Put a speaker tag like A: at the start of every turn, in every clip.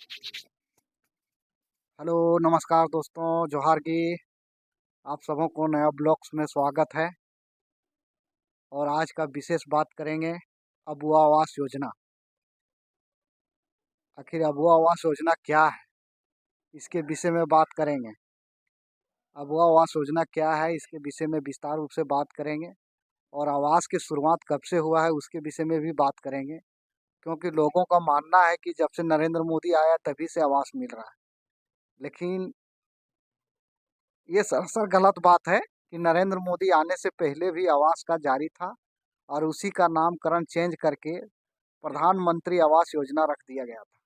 A: Hello, नमस्कार दोस्तों, जोहार की। आप सबों को नया ब्लॉग्स में स्वागत है। और आज का विशेष बात करेंगे अबुआ आवास योजना। आखिर अबुआ आवास योजना क्या है, इसके विषय में बात करेंगे। अबुआ आवास योजना क्या है, इसके विषय में विस्तार रूप से बात करेंगे। और आवास की शुरुआत कब से हुआ है, उसके विषय में भी बात करेंगे। क्योंकि लोगों का मानना है कि जब से नरेंद्र मोदी आया तभी से आवास मिल रहा है। लेकिन ये सरासर गलत बात है कि नरेंद्र मोदी आने से पहले भी आवास का जारी था और उसी का नामकरण चेंज करके प्रधानमंत्री आवास योजना रख दिया गया था।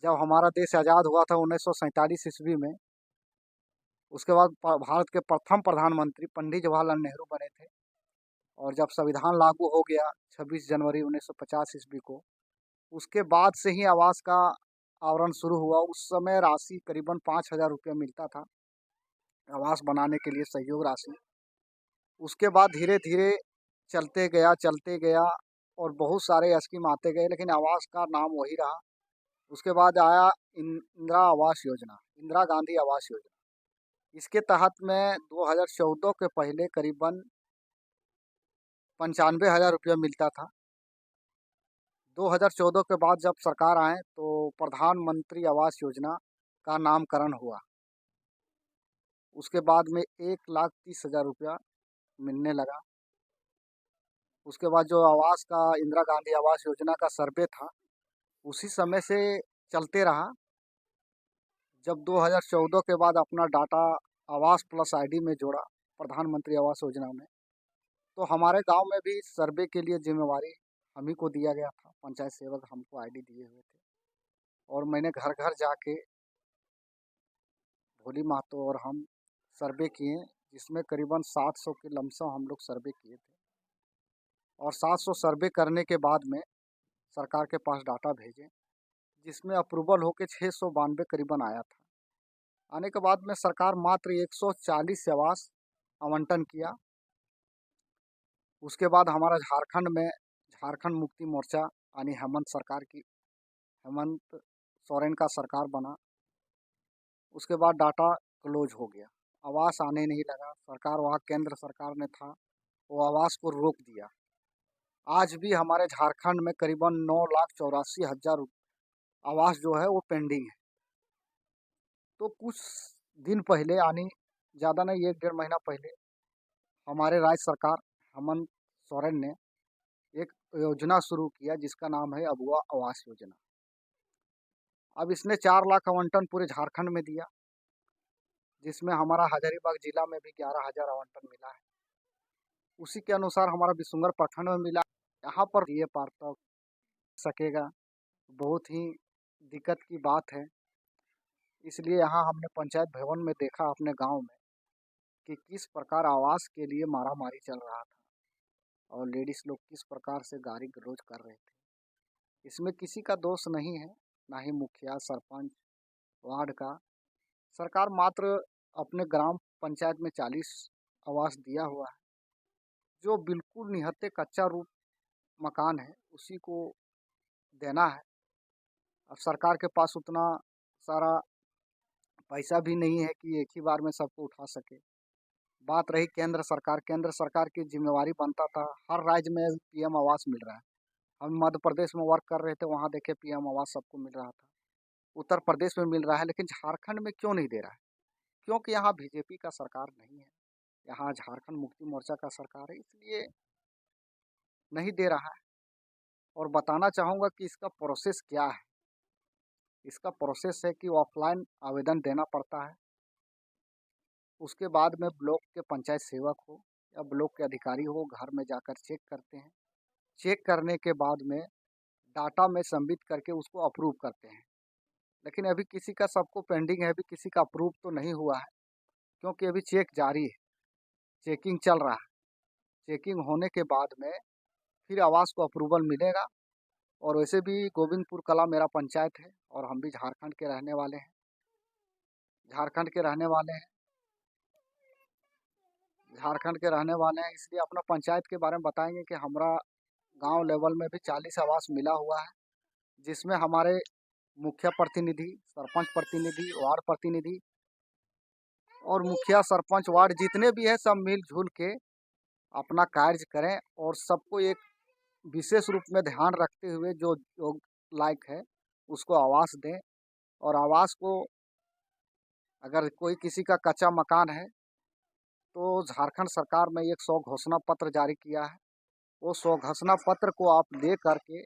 A: जब हमारा देश आज़ाद हुआ था 1947 ईस्वी में, उसके बाद भारत के प्रथम प्रधानमंत्री पंडित जवाहरलाल नेहरू बने थे। और जब संविधान लागू हो गया 26 जनवरी 1950 ईस्वी को, उसके बाद से ही आवास का आवरण शुरू हुआ। उस समय राशि करीबन 5,000 रुपये मिलता था आवास बनाने के लिए, सहयोग राशि। उसके बाद धीरे धीरे चलते गया और बहुत सारे स्कीम आते गए, लेकिन आवास का नाम वही रहा। उसके बाद आया इंदिरा आवास योजना, इंदिरा गांधी आवास योजना। इसके तहत में 2014 के पहले करीबन 95,000 रुपया मिलता था। 2014 के बाद जब सरकार आए तो प्रधानमंत्री आवास योजना का नामकरण हुआ। उसके बाद में 1,30,000 रुपया मिलने लगा। उसके बाद जो आवास का इंदिरा गांधी आवास योजना का सर्वे था, उसी समय से चलते रहा। जब 2014 के बाद अपना डाटा आवास प्लस आईडी में जोड़ा प्रधानमंत्री आवास योजना में, तो हमारे गांव में भी सर्वे के लिए जिम्मेवारी हम ही को दिया गया था। पंचायत सेवक हमको आईडी दिए हुए थे और मैंने घर घर जाके भोली महतो और हम सर्वे किए, जिसमें करीबन 700 के लमसम हम लोग सर्वे किए थे। और 700 सर्वे करने के बाद में सरकार के पास डाटा भेजे, जिसमें अप्रूवल होके 692 करीबन आया था। आने के बाद में सरकार मात्र 140 आवास आवंटन किया। उसके बाद हमारा झारखंड में झारखंड मुक्ति मोर्चा यानी हेमंत सोरेन का सरकार बना। उसके बाद डाटा क्लोज हो गया, आवास आने नहीं लगा। सरकार वहाँ केंद्र सरकार ने था, वो आवास को रोक दिया। आज भी हमारे झारखंड में करीबन 9,84,000 आवास जो है वो पेंडिंग है। तो कुछ दिन पहले, यानी ज़्यादा नहीं, 1 डेढ़ महीना पहले, हमारे राज्य सरकार हेमंत सोरेन ने एक योजना शुरू किया जिसका नाम है अबुआ आवास योजना। अब इसने 4 लाख आवंटन पूरे झारखंड में दिया, जिसमें हमारा हजारीबाग जिला में भी 11,000 आवंटन मिला है। उसी के अनुसार हमारा बिशुनगर प्रखंड में मिला। यहाँ पर ये पार तक सकेगा, बहुत ही दिक्कत की बात है। इसलिए यहाँ हमने पंचायत भवन में देखा अपने गांव में कि किस प्रकार आवास के लिए मारामारी चल रहा था और लेडीज लोग किस प्रकार से गाली गलौज कर रहे थे। इसमें किसी का दोष नहीं है, ना ही मुखिया, सरपंच, वार्ड का। सरकार मात्र अपने ग्राम पंचायत में 40 आवास दिया हुआ है, जो बिल्कुल निहत्थे कच्चा रूप मकान है, उसी को देना है। अब सरकार के पास उतना सारा पैसा भी नहीं है कि एक ही बार में सबको उठा सके। बात रही केंद्र सरकार की जिम्मेवारी बनता था, हर राज्य में पीएम आवास मिल रहा है। हम मध्य प्रदेश में वर्क कर रहे थे, वहाँ देखे पीएम आवास सबको मिल रहा था। उत्तर प्रदेश में मिल रहा है, लेकिन झारखंड में क्यों नहीं दे रहा है? क्योंकि यहाँ बीजेपी का सरकार नहीं है, यहाँ झारखंड मुक्ति मोर्चा का सरकार है, इसलिए नहीं दे रहा है। और बताना चाहूँगा कि इसका प्रोसेस क्या है। इसका प्रोसेस है कि ऑफलाइन आवेदन देना पड़ता है। उसके बाद में ब्लॉक के पंचायत सेवक हो या ब्लॉक के अधिकारी हो, घर में जाकर चेक करते हैं। चेक करने के बाद में डाटा में सबमिट करके उसको अप्रूव करते हैं। लेकिन अभी किसी का, सबको पेंडिंग है, अभी किसी का अप्रूव तो नहीं हुआ है, क्योंकि अभी चेक जारी है, चेकिंग चल रहा है। चेकिंग होने के बाद में फिर आवास को अप्रूवल मिलेगा। और वैसे भी गोविंदपुर कला मेरा पंचायत है और हम भी झारखंड के रहने वाले हैं। झारखंड के रहने वाले हैं झारखंड के रहने वाले हैं, इसलिए अपना पंचायत के बारे में बताएंगे कि हमारा गांव लेवल में भी 40 आवास मिला हुआ है, जिसमें हमारे मुखिया प्रतिनिधि, सरपंच प्रतिनिधि, वार्ड प्रतिनिधि और मुखिया सरपंच वार्ड जितने भी हैं सब मिलजुल के अपना कार्य करें और सबको एक विशेष रूप में ध्यान रखते हुए जो जो लायक है उसको आवास दें। और आवास को अगर कोई किसी का कच्चा मकान है तो झारखंड सरकार ने एक 100 घोषणा पत्र जारी किया है। वो 100 घोषणा पत्र को आप ले करके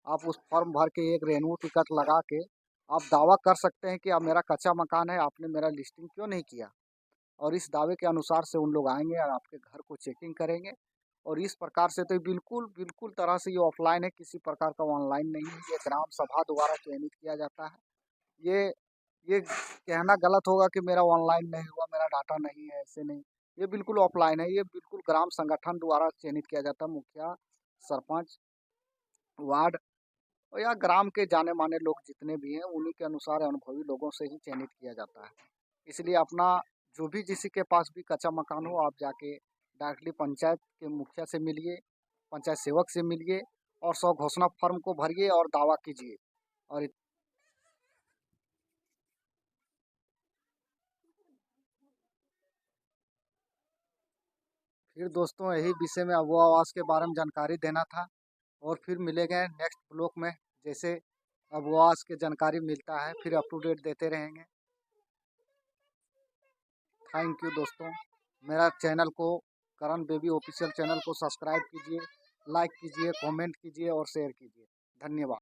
A: आप उस फॉर्म भर के एक रेन्यू टिकट लगा के आप दावा कर सकते हैं कि अब मेरा कच्चा मकान है, आपने मेरा लिस्टिंग क्यों नहीं किया। और इस दावे के अनुसार से उन लोग आएंगे और आपके घर को चेकिंग करेंगे। और इस प्रकार से तो बिल्कुल बिल्कुल तरह से ये ऑफलाइन है, किसी प्रकार का ऑनलाइन नहीं है। ये ग्राम सभा द्वारा चयनित किया जाता है। ये ये कहना गलत होगा कि मेरा ऑनलाइन नहीं हुआ, मेरा डाटा नहीं है, ऐसे नहीं। ये बिल्कुल ऑफलाइन है, ये बिल्कुल ग्राम संगठन द्वारा चयनित किया जाता है। मुखिया, सरपंच, वार्ड और या ग्राम के जाने माने लोग जितने भी हैं उन्हीं के अनुसार अनुभवी लोगों से ही चयनित किया जाता है। इसलिए अपना जो भी किसी के पास भी कच्चा मकान हो आप जाके डायरेक्टली पंचायत के मुखिया से मिलिए, पंचायत सेवक से मिलिए और 100 घोषणा फॉर्म को भरिए और दावा कीजिए। और फिर दोस्तों यही विषय में वो आवास के बारे में जानकारी देना था। और फिर मिलेंगे नेक्स्ट ब्लॉग में। जैसे अब आवास की जानकारी मिलता है फिर अप टू डेट देते रहेंगे। थैंक यू दोस्तों। मेरा चैनल को करण बेबी ऑफिशियल चैनल को सब्सक्राइब कीजिए, लाइक कीजिए, कमेंट कीजिए और शेयर कीजिए। धन्यवाद।